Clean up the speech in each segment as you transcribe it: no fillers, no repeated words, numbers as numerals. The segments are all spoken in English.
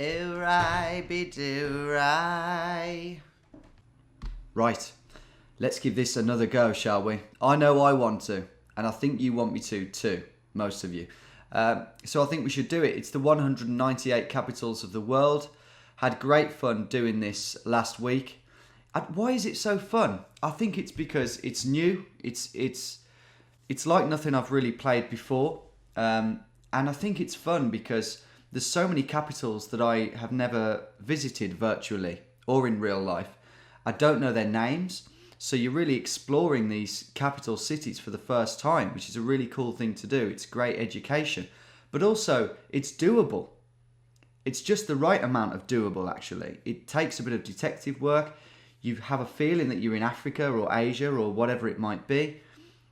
Ooh-rai, be do-rai. Right, let's give this another go, shall we? I know I want to, and I think you want me to too, most of you. So I think we should do it. It's the 198 capitals of the world. Had great fun doing this last week. And why is it so fun? I think it's because it's new. It's like nothing I've really played before. And I think it's fun because there's so many capitals that I have never visited virtually or in real life. I don't know their names. So you're really exploring these capital cities for the first time, which is a really cool thing to do. It's great education. But also, it's doable. It's just the right amount of doable, actually. It takes a bit of detective work. You have a feeling that you're in Africa or Asia or whatever it might be.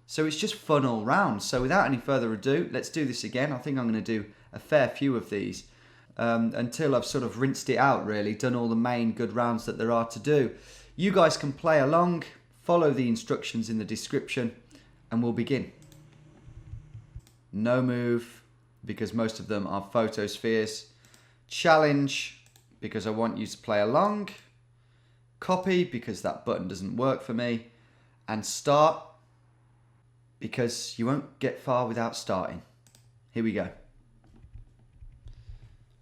So it's just fun all round. So without any further ado, let's do this again. I think I'm going to do a fair few of these until I've sort of rinsed it out, really, done all the main good rounds that there are to do. You guys can play along, follow the instructions in the description, and we'll begin. No move, because most of them are photospheres. Challenge, because I want you to play along. Copy, because that button doesn't work for me. And start, because you won't get far without starting. Here we go.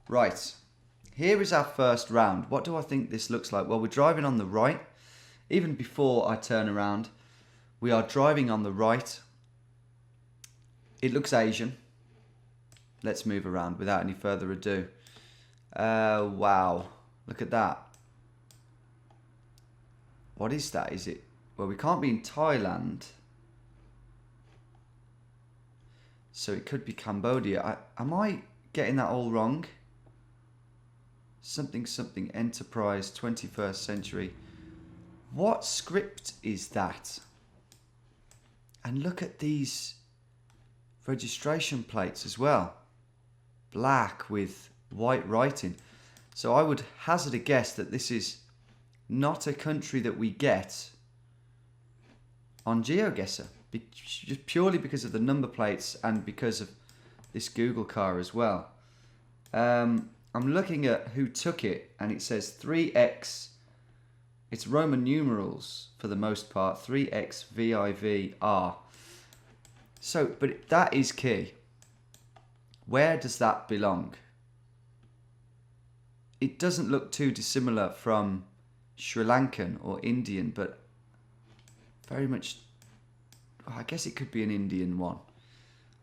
Right, here is our first round. What do I think this looks like? Well, we're driving on the right. Even before I turn around, we are driving on the right. It looks Asian. Let's move around without any further ado. Wow, look at that. What is that? Is it? Well, we can't be in Thailand. So it could be Cambodia. Am I getting that all wrong? Something enterprise 21st century. What script is that? And look at these registration plates as well. Black with white writing. So I would hazard a guess that this is not a country that we get on GeoGuessr. Just purely because of the number plates and because of this Google car as well. I'm looking at who took it, and it says 3X. It's Roman numerals for the most part. 3XVIVR. So, but that is key. Where does that belong? It doesn't look too dissimilar from Sri Lankan or Indian, but very much. I guess it could be an Indian one.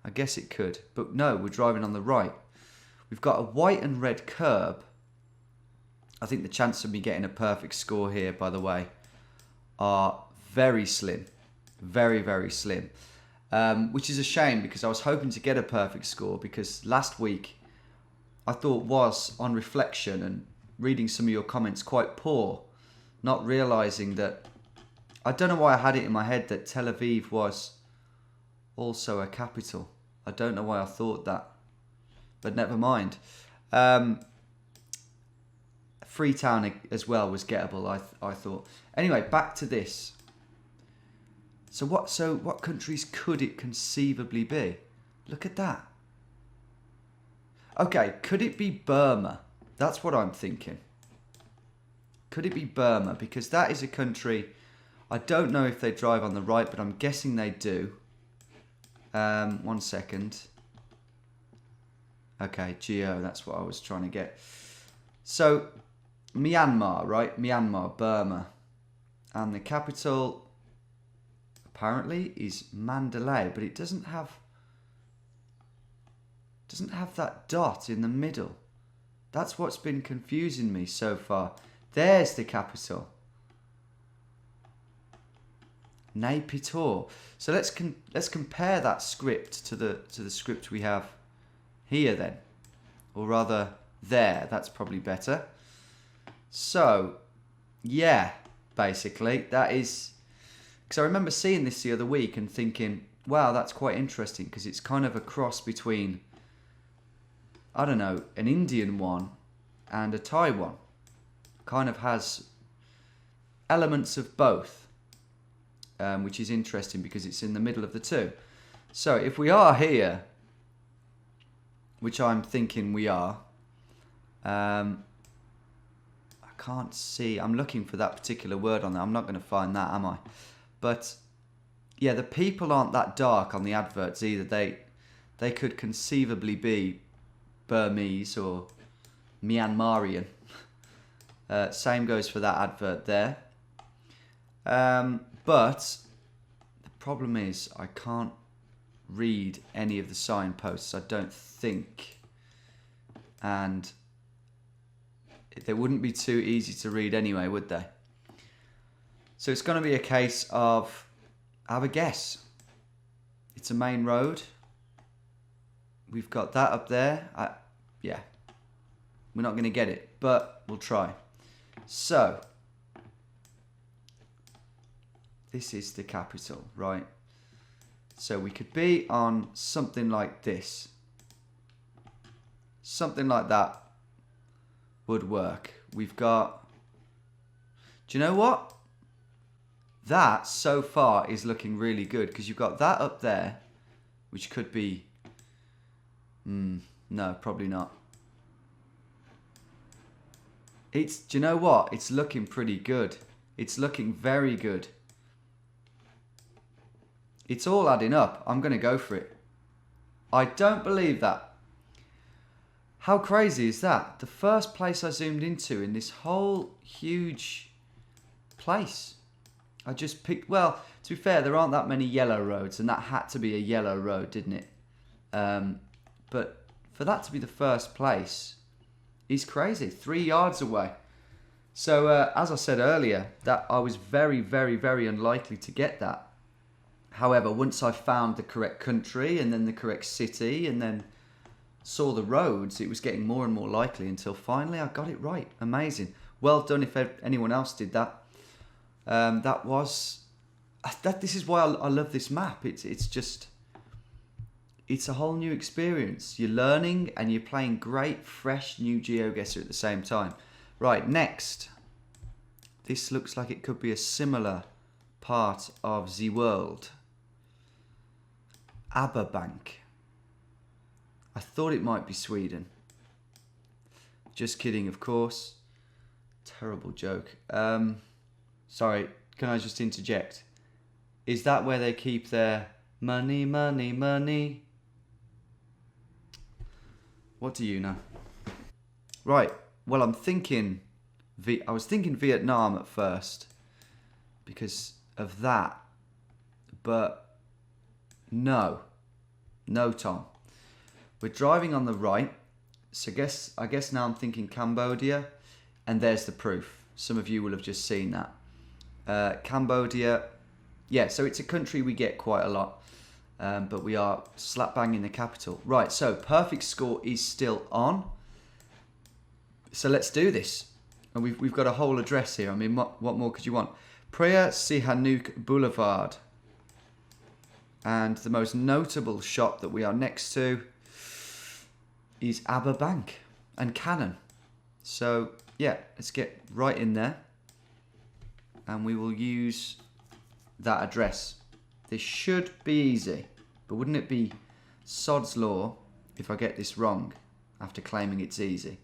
I guess it could. But no, we're driving on the right. We've got a white and red curb. I think the chance of me getting a perfect score here, by the way, are very slim. Very, very slim. Which is a shame because I was hoping to get a perfect score because last week I thought was, on reflection and reading some of your comments, quite poor. Not realising that, I don't know why I had it in my head that Tel Aviv was also a capital. I don't know why I thought that. But never mind. Freetown as well was gettable, I thought. Anyway, back to this. So what countries could it conceivably be? Look at that. Okay, could it be Burma? That's what I'm thinking. Could it be Burma? Because that is a country, I don't know if they drive on the right, but I'm guessing they do. 1 second. Okay, Geo, that's what I was trying to get. So, Myanmar, right? Myanmar, Burma. And the capital, apparently, is Mandalay, but it doesn't have that dot in the middle. That's what's been confusing me so far. There's the capital. Naypyidaw. So let's compare that script to the script we have here then, or rather there. That's probably better. So yeah, basically that is, because I remember seeing this the other week and thinking, wow, that's quite interesting because it's kind of a cross between, I don't know, an Indian one and a Thai one. Kind of has elements of both, which is interesting because it's in the middle of the two. So if we are here, which I'm thinking we are, I can't see. I'm looking for that particular word on there. I'm not going to find that, am I? But yeah, the people aren't that dark on the adverts either. They could conceivably be Burmese or Myanmarian. Same goes for that advert there. But the problem is I can't read any of the signposts, I don't think. And they wouldn't be too easy to read anyway, would they? So it's going to be a case of, have a guess. It's a main road. We've got that up there. Yeah, we're not going to get it, but we'll try. So, this is the capital, right? So we could be on something like this. Something like that would work. We've got... Do you know what? That, so far, is looking really good, because you've got that up there, which could be... no, probably not. Do you know what? It's looking pretty good. It's looking very good. It's all adding up. I'm going to go for it. I don't believe that. How crazy is that? The first place I zoomed into in this whole huge place. I just picked... Well, to be fair, there aren't that many yellow roads, and that had to be a yellow road, didn't it? But for that to be the first place is crazy. 3 yards away. So, as I said earlier, that I was very, very, very unlikely to get that. However, once I found the correct country and then the correct city and then saw the roads, it was getting more and more likely until finally I got it right. Amazing. Well done if anyone else did that. This is why I love this map. It's a whole new experience. You're learning and you're playing great, fresh, new GeoGuessr at the same time. Right, next. This looks like it could be a similar part of the world. Bank. I thought it might be Sweden. Just kidding, of course. Terrible joke. Sorry, can I just interject? Is that where they keep their money, money, money? What do you know? Right, well, I was thinking Vietnam at first because of that, but no, Tom. We're driving on the right, so I guess now I'm thinking Cambodia, and there's the proof. Some of you will have just seen that. Cambodia, yeah, so it's a country we get quite a lot, but we are slap bang in the capital. Right, so perfect score is still on. So let's do this. And we've got a whole address here. I mean, what more could you want? Preah Sihanouk Boulevard. And the most notable shop that we are next to is Bank and Canon. So, yeah, let's get right in there. And we will use that address. This should be easy. But wouldn't it be sod's law if I get this wrong after claiming it's easy?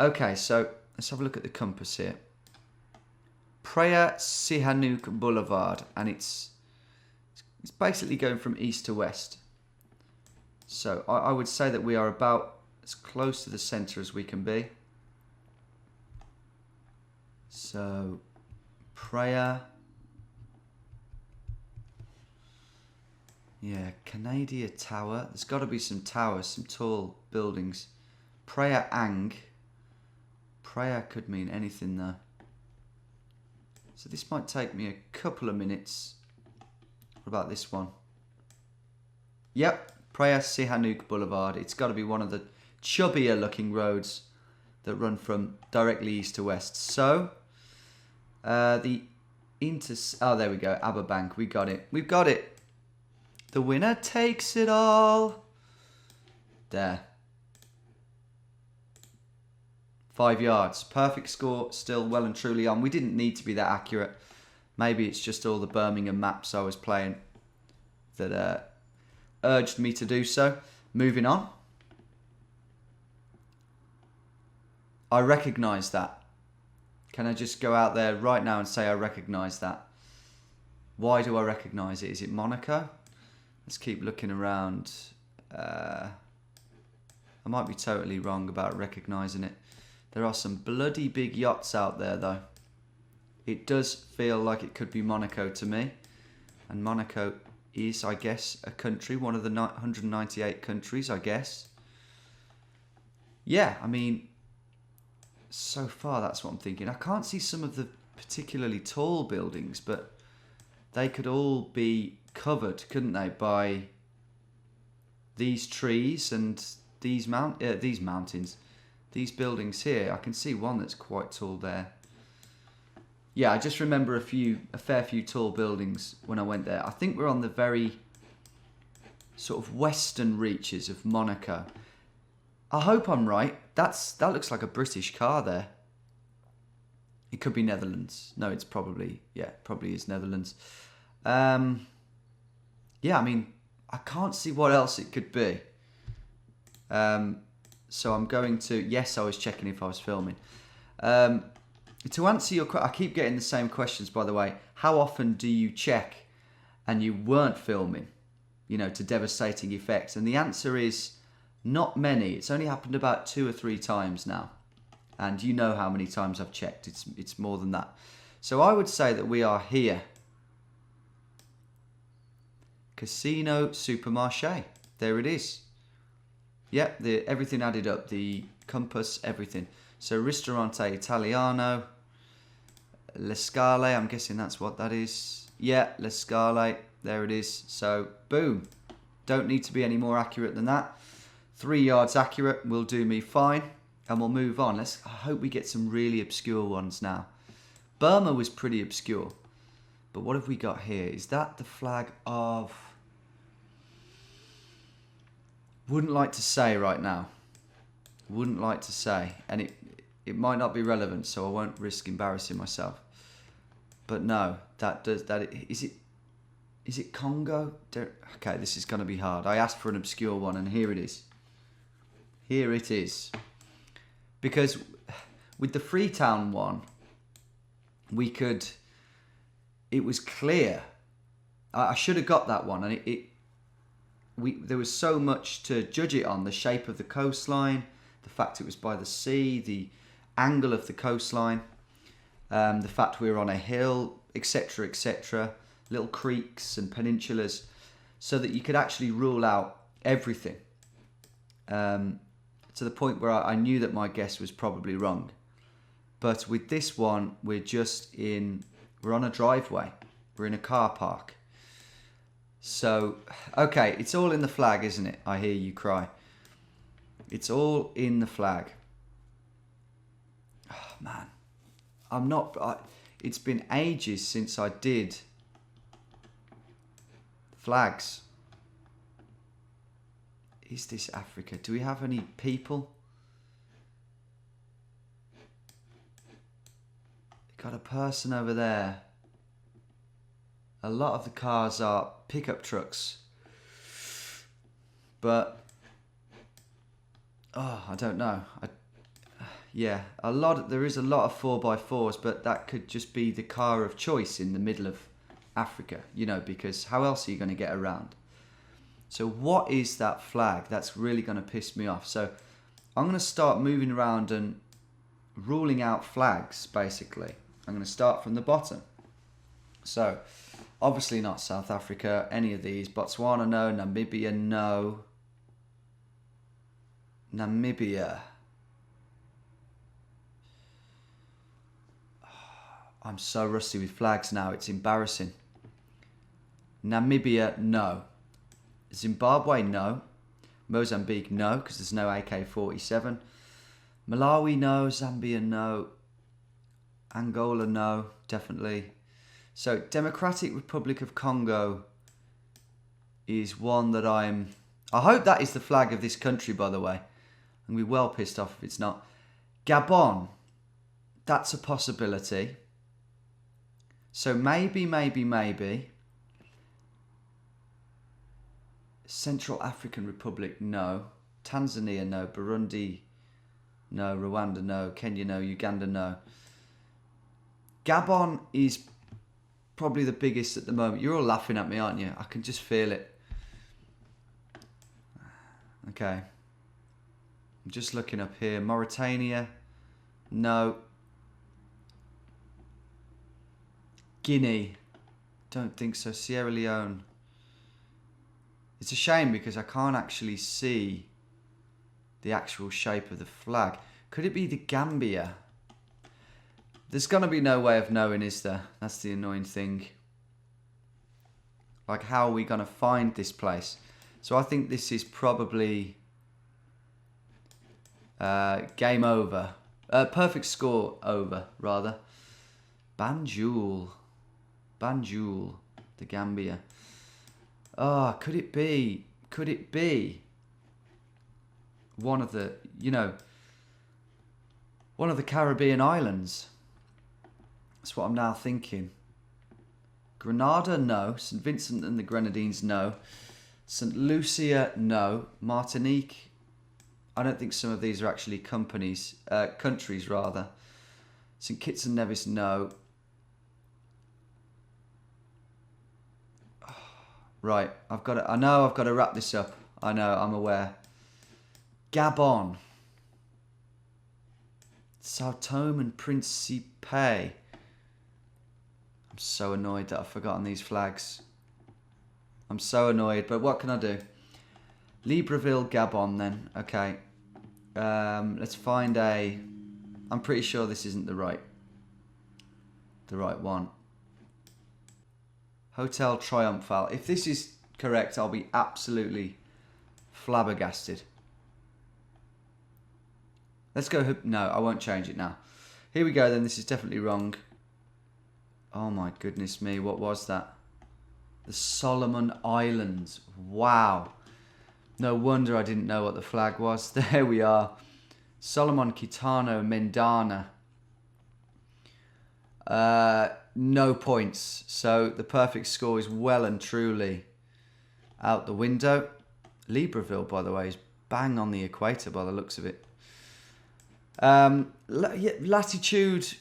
Okay, so let's have a look at the compass here. Preah Sihanouk Boulevard, and it's basically going from east to west. So I would say that we are about as close to the centre as we can be. So Preah, yeah, Canada Tower. There's got to be some towers, some tall buildings. Preah Ang. Preah could mean anything though. So this might take me a couple of minutes. What about this one? Yep, Preah Sihanouk Boulevard. It's got to be one of the chubbier looking roads that run from directly east to west. So, oh, there we go, Bank. We got it. We've got it. The winner takes it all. There. 5 yards. Perfect score. Still well and truly on. We didn't need to be that accurate. Maybe it's just all the Birmingham maps I was playing that urged me to do so. Moving on. I recognise that. Can I just go out there right now and say I recognise that? Why do I recognise it? Is it Monaco? Let's keep looking around. I might be totally wrong about recognising it. There are some bloody big yachts out there though. It does feel like it could be Monaco to me. And Monaco is, I guess, a country, one of the 198 countries, I guess. Yeah, I mean, so far that's what I'm thinking. I can't see some of the particularly tall buildings, but they could all be covered, couldn't they, by these trees and these mountains, these buildings here. I can see one that's quite tall there. Yeah, I just remember a fair few tall buildings when I went there. I think we're on the very sort of western reaches of Monaco. I hope I'm right. That looks like a British car there. It could be Netherlands. No, it's probably is Netherlands. Yeah, I mean, I can't see what else it could be. So I'm going to... Yes, I was checking if I was filming. To answer your question, I keep getting the same questions, by the way. How often do you check and you weren't filming, to devastating effects? And the answer is not many. It's only happened about 2 or 3 times now. And you know how many times I've checked. It's more than that. So I would say that we are here. Casino Supermarché. There it is. Yep, everything added up. The compass, everything. So Ristorante Italiano. Le Scale, I'm guessing that's what that is. Yeah, Le Scale. There it is. So, boom. Don't need to be any more accurate than that. 3 yards accurate will do me fine. And we'll move on. I hope we get some really obscure ones now. Burma was pretty obscure. But what have we got here? Is that the flag of... Wouldn't like to say right now. Wouldn't like to say. And it might not be relevant, so I won't risk embarrassing myself. But no, is it Congo? Okay, this is going to be hard. I asked for an obscure one, and here it is. Here it is. Because with the Freetown one, it was clear. I should have got that one, and there was so much to judge it on. The shape of the coastline, the fact it was by the sea, the angle of the coastline, the fact we were on a hill, etc., etc., little creeks and peninsulas, so that you could actually rule out everything, to the point where I knew that my guess was probably wrong. But with this one, we're on a driveway, we're in a car park. So, okay, it's all in the flag, isn't it? I hear you cry. It's all in the flag. Oh, man. It's been ages since I did flags. Is this Africa? Do we have any people? Got a person over there. A lot of the cars are pickup trucks. But, I don't know. There is a lot of 4x4s, but that could just be the car of choice in the middle of Africa, because how else are you going to get around? So what is that flag? That's really going to piss me off. So I'm going to start moving around and ruling out flags, basically. I'm going to start from the bottom. So, obviously not South Africa, any of these. Botswana, no. Namibia, no. Namibia. I'm so rusty with flags now, it's embarrassing. Namibia, no. Zimbabwe, no. Mozambique, no, because there's no AK-47. Malawi, no. Zambia, no. Angola, no, definitely. So, Democratic Republic of Congo is one that I hope that is the flag of this country, by the way. I'm going to be well pissed off if it's not. Gabon, that's a possibility. So, maybe. Central African Republic, no. Tanzania, no. Burundi, no. Rwanda, no. Kenya, no. Uganda, no. Gabon is probably the biggest at the moment. You're all laughing at me, aren't you? I can just feel it. Okay. I'm just looking up here. Mauritania, no. Guinea, don't think so. Sierra Leone. It's a shame because I can't actually see the actual shape of the flag. Could it be the Gambia? There's going to be no way of knowing, is there? That's the annoying thing. Like, how are we going to find this place? So I think this is probably game over. Perfect score over, rather. Banjul, the Gambia. Oh, could it be one of the, one of the Caribbean islands? That's what I'm now thinking. Grenada, no. St. Vincent and the Grenadines, no. St. Lucia, no. Martinique, I don't think some of these are actually countries rather. St. Kitts and Nevis, no. Right, I know I've got to wrap this up. I know, I'm aware. Gabon. Sao Tome and Principe. I'm so annoyed that I've forgotten these flags. I'm so annoyed, but what can I do? Libreville, Gabon then. Okay. Let's find a... I'm pretty sure this isn't the right one. Hotel Triomphal. If this is correct, I'll be absolutely flabbergasted. Let's go... No, I won't change it now. Here we go then. This is definitely wrong. Oh my goodness me. What was that? The Solomon Islands. Wow. No wonder I didn't know what the flag was. There we are. Solomon Kitano Mendana. No points. So the perfect score is well and truly out the window. Libreville, by the way, is bang on the equator by the looks of it. Latitude,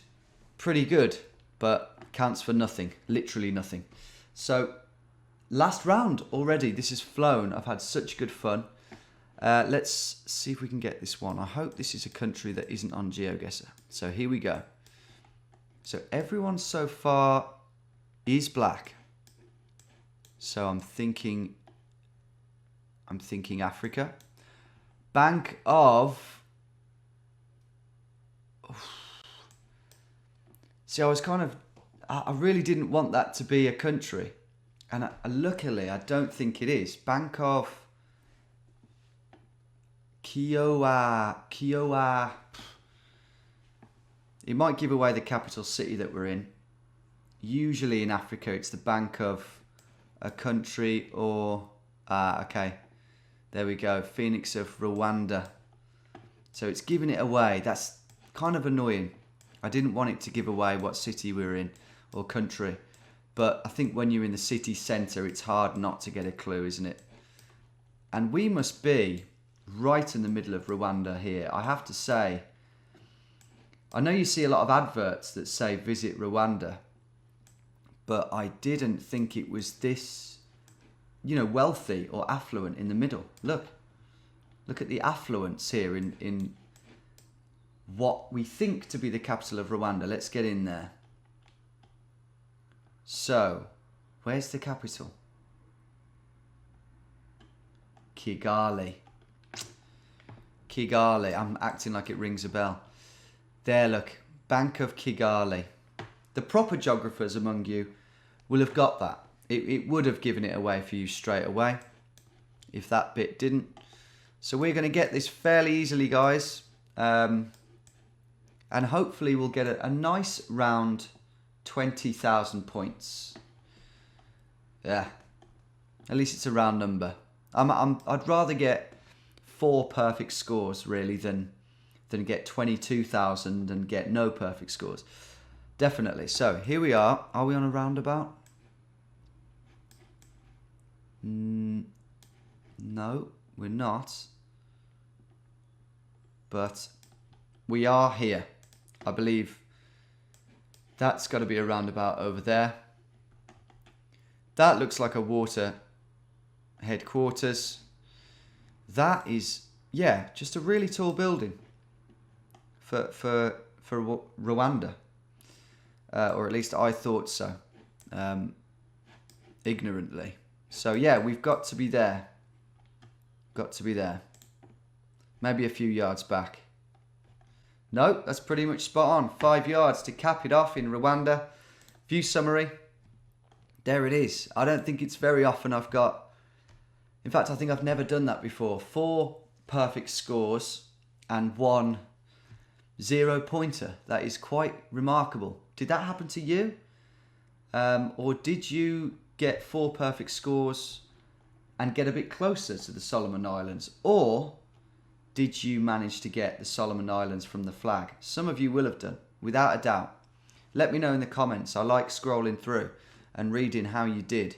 pretty good, but counts for nothing. Literally nothing. So, last round already. This has flown. I've had such good fun. Let's see if we can get this one. I hope this is a country that isn't on GeoGuessr. So here we go. So everyone so far is black. So I'm thinking Africa. Bank of... See, I was I really didn't want that to be a country. And luckily, I don't think it is. Bank of Kiowa. It might give away the capital city that we're in. Usually in Africa, it's the bank of a country or... okay. There we go. Phoenix of Rwanda. So it's giving it away. That's kind of annoying. I didn't want it to give away what city we're in or country. But I think when you're in the city centre, it's hard not to get a clue, isn't it? And we must be right in the middle of Rwanda here. I have to say, I know you see a lot of adverts that say visit Rwanda, but I didn't think it was this, wealthy or affluent in the middle. Look at the affluence here in what we think to be the capital of Rwanda. Let's get in there. So, where's the capital? Kigali. I'm acting like it rings a bell. There, look. Bank of Kigali. The proper geographers among you will have got that. It would have given it away for you straight away, if that bit didn't. So we're going to get this fairly easily, guys. And hopefully we'll get a nice round 20,000 points. Yeah. At least it's a round number. I'd rather get 4 perfect scores, really, than get 22,000 and get no perfect scores. Definitely. So, here we are. Are we on a roundabout? No, we're not. But we are here. I believe that's got to be a roundabout over there. That looks like a water headquarters. That is, yeah, just a really tall building for Rwanda. Or at least I thought so, ignorantly. So yeah, we've got to be there. Got to be there. Maybe a few yards back. Nope, that's pretty much spot on. 5 yards to cap it off in Rwanda. View summary. There it is. I don't think it's very often I've got... In fact, I think I've never done that before. 4 perfect scores and 1 0-pointer. That is quite remarkable. Did that happen to you? Or did you get 4 perfect scores and get a bit closer to the Solomon Islands? Or did you manage to get the Solomon Islands from the flag? Some of you will have done, without a doubt. Let me know in the comments. I like scrolling through and reading how you did.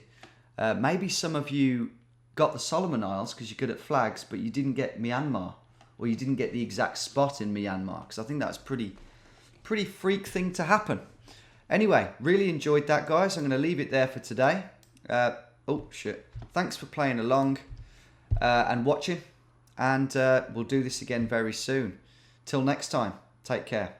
Maybe some of you got the Solomon Isles because you're good at flags, but you didn't get Myanmar, or you didn't get the exact spot in Myanmar, because I think that's pretty freak thing to happen. Anyway, really enjoyed that, guys. I'm going to leave it there for today. Oh, shit. Thanks for playing along and watching. And we'll do this again very soon. Till next time, take care.